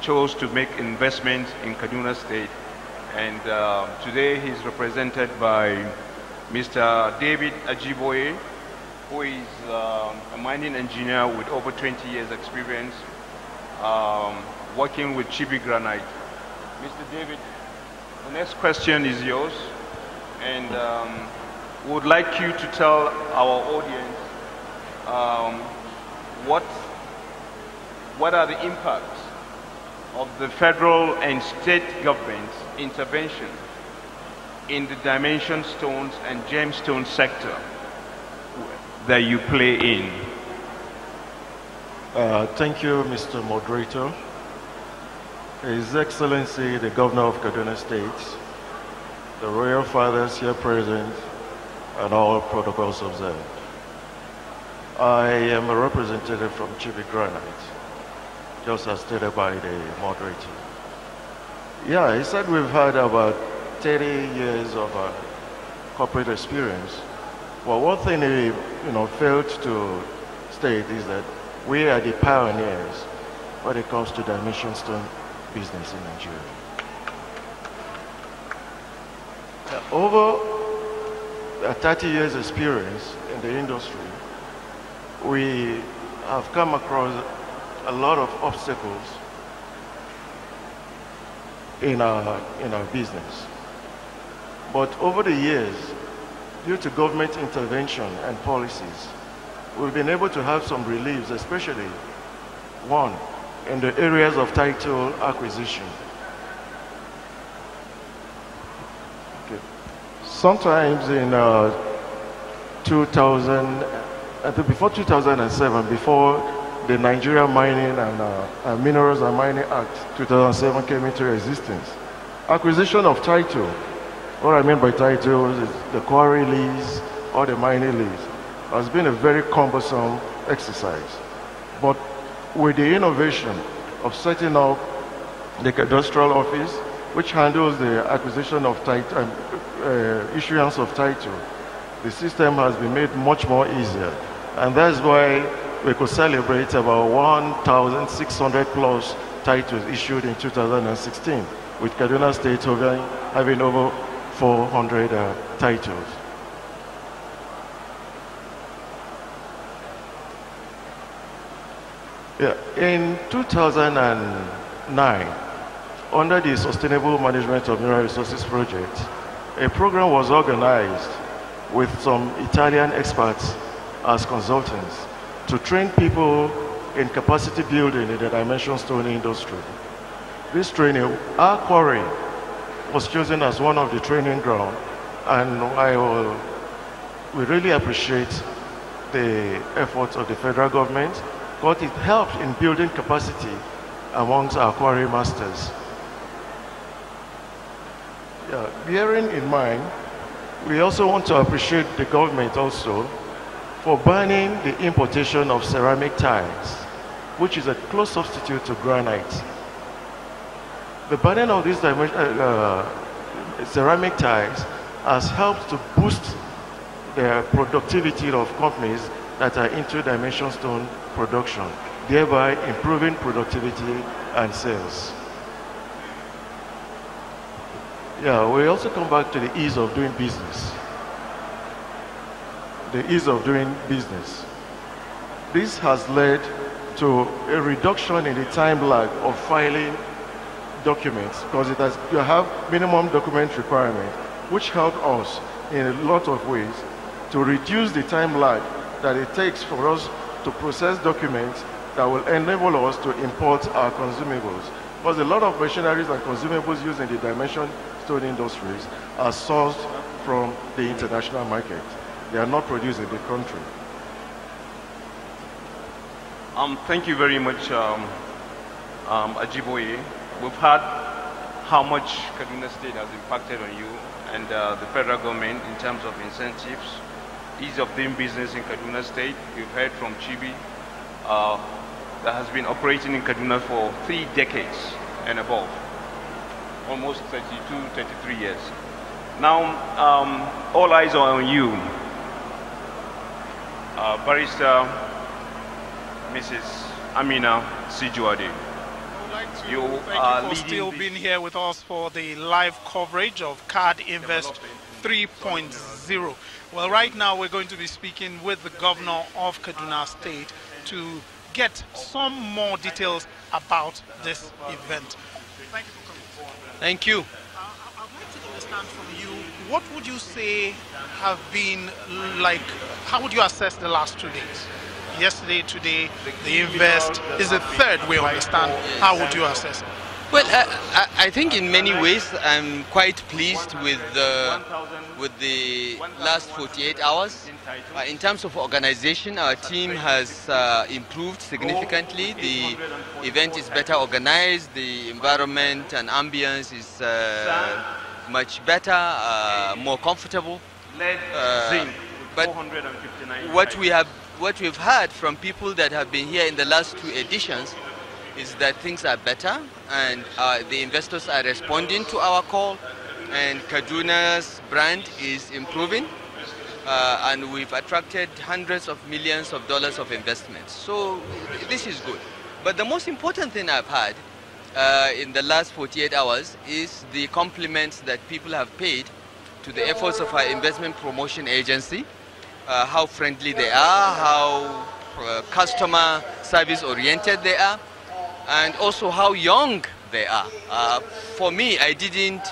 chose to make investments in Kaduna State. And today he's represented by Mr. David Ajiboye, who is a mining engineer with over 20 years experience working with Chibi Granite. Mr. David, the next question is yours, and we would like you to tell our audience what are the impacts of the federal and state government's intervention in the dimension stones and gemstone sector that you play in. Thank you, Mr. Moderator. His Excellency, the Governor of Kaduna State, the Royal Fathers here present, and all protocols observed. I am a representative from Chibi Granite, just as stated by the moderator. Yeah, he said we've had about 30 years of corporate experience. Well, one thing he failed to state is that we are the pioneers when it comes to dimension stone business in Nigeria. Over 30 years experience in the industry, we have come across a lot of obstacles in our business. But over the years, due to government intervention and policies, we've been able to have some reliefs, especially one, in the areas of title acquisition. Okay. Sometimes in before 2007, before the Nigeria Mining and Minerals and Mining Act 2007 came into existence, acquisition of title, what I mean by titles is the quarry lease or the mining lease, has been a very cumbersome exercise. But with the innovation of setting up the cadastral office, which handles the acquisition of title, issuance of title, the system has been made much more easier. And that's why we could celebrate about 1,600 plus titles issued in 2016, with Kaduna State having over 400 titles. Yeah, in 2009, under the Sustainable Management of Mineral Resources project, a program was organized with some Italian experts as consultants to train people in capacity building in the dimension stone industry. This training, our quarry, was chosen as one of the training grounds, and we really appreciate the efforts of the federal government, because it helped in building capacity amongst our quarry masters. Yeah, bearing in mind, we also want to appreciate the government also for banning the importation of ceramic tiles, which is a close substitute to granite. The banning of these ceramic tiles has helped to boost the productivity of companies that are into dimension stone production, thereby improving productivity and sales. Yeah, we also come back to the ease of doing business. The ease of doing business. This has led to a reduction in the time lag of filing documents, because you have minimum document requirement, which help us in a lot of ways to reduce the time lag that it takes for us to process documents that will enable us to import our consumables. Because a lot of machineries and consumables used in the dimension stone industries are sourced from the international market. They are not produced in the country. Thank you very much, Ajiboye. We've heard how much Kaduna State has impacted on you and the federal government in terms of incentives, ease of doing business in Kaduna State. You've heard from Chibi that has been operating in Kaduna for 3 decades and above, almost 32, 33 years. Now, all eyes are on you, Barrister Mrs. Amina Sijuade. I would like to You Thank you for still being here with us for the live coverage of Card Invest 3.0. Well, right now we're going to be speaking with the governor of Kaduna State to get some more details about this event. Thank you for coming. Thank you. I'd like to understand from you, what would you say have been like, how would you assess the last 2 days? Yesterday, today, the invest is the third, we understand. How would you assess it? Well, I think in many ways I'm quite pleased with the last 48 hours. In terms of organization, our team has improved significantly. The event is better organized, the environment and ambience is much better, more comfortable. But what we've heard from people that have been here in the last 2 editions is that things are better and the investors are responding to our call, and Kaduna's brand is improving, and we've attracted hundreds of millions of dollars of investments. So this is good. But the most important thing I've had in the last 48 hours is the compliments that people have paid to the efforts of our investment promotion agency, how friendly they are, how customer service oriented they are, and also how young they are. For me, I didn't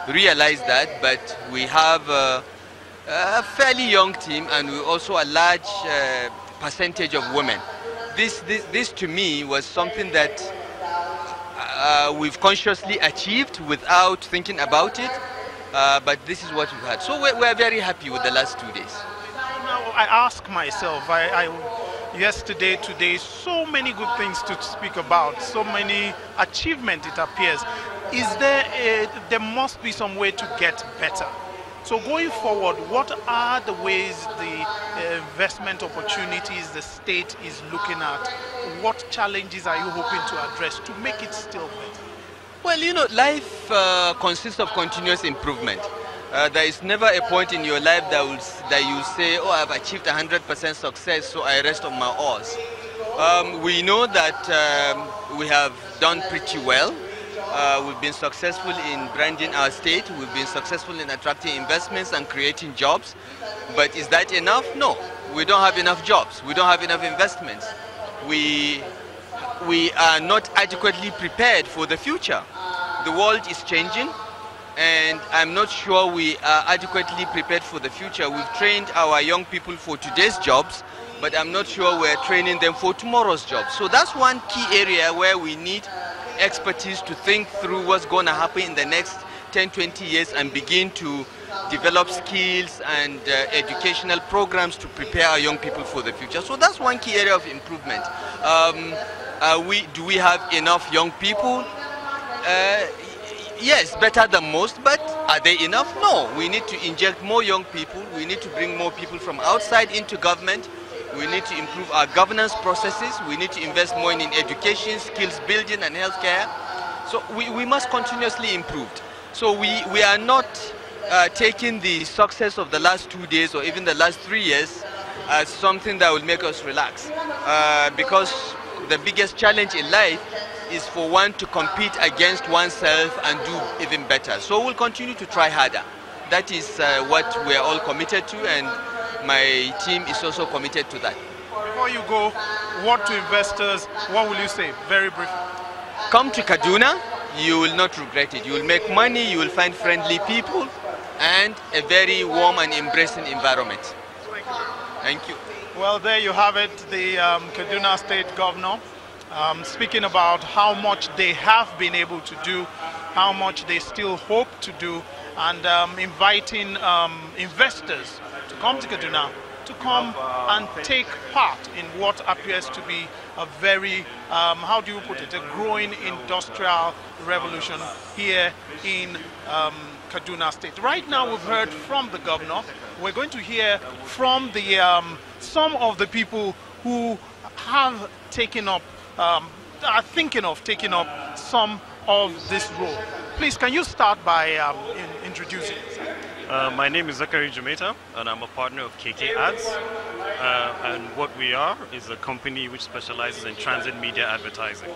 realize that, but we have a fairly young team, and we also a large percentage of women. This to me was something that we've consciously achieved without thinking about it, but this is what we've had. So we're very happy with the last 2 days. Now, I ask myself, yesterday, today, so many good things to speak about, so many achievements, it appears. There must be some way to get better. So going forward, what are the ways, the investment opportunities the state is looking at? What challenges are you hoping to address to make it still better? Well, you know, life consists of continuous improvement. There is never a point in your life that you say, oh, I've achieved 100% success, so I rest on my oars. We know that we have done pretty well. We've been successful in branding our state. We've been successful in attracting investments and creating jobs. But is that enough? No. We don't have enough jobs. We don't have enough investments. We are not adequately prepared for the future. The world is changing, and I'm not sure we are adequately prepared for the future. We've trained our young people for today's jobs, but I'm not sure we're training them for tomorrow's jobs. So that's one key area where we need expertise to think through what's going to happen in the next 10-20 years and begin to develop skills and educational programs to prepare our young people for the future. So that's one key area of improvement. Do we have enough young people? Yes, better than most, but are they enough? No. We need to inject more young people. We need to bring more people from outside into government. We need to improve our governance processes. We need to invest more in education, skills building, and healthcare. So we must continuously improve. So we are not taking the success of the last 2 days or even the last 3 years as something that will make us relax. Because the biggest challenge in life is for one to compete against oneself and do even better. So we'll continue to try harder. That is what we're all committed to, and my team is also committed to that. Before you go, what to investors, what will you say, very briefly? Come to Kaduna, you will not regret it. You will make money, you will find friendly people, and a very warm and embracing environment. Thank you. Well, there you have it, the Kaduna State Governor speaking about how much they have been able to do, how much they still hope to do, and inviting investors to come to Kaduna, to come and take part in what appears to be a very, how do you put it, a growing industrial revolution here in Kaduna State. Right now we've heard from the governor. We're going to hear from the some of the people who have taken up, are thinking of taking up some of this role. Please, can you start by introducing yourself? My name is Zachary Jameta, and I'm a partner of KK Ads. And what we are is a company which specializes in transit media advertising.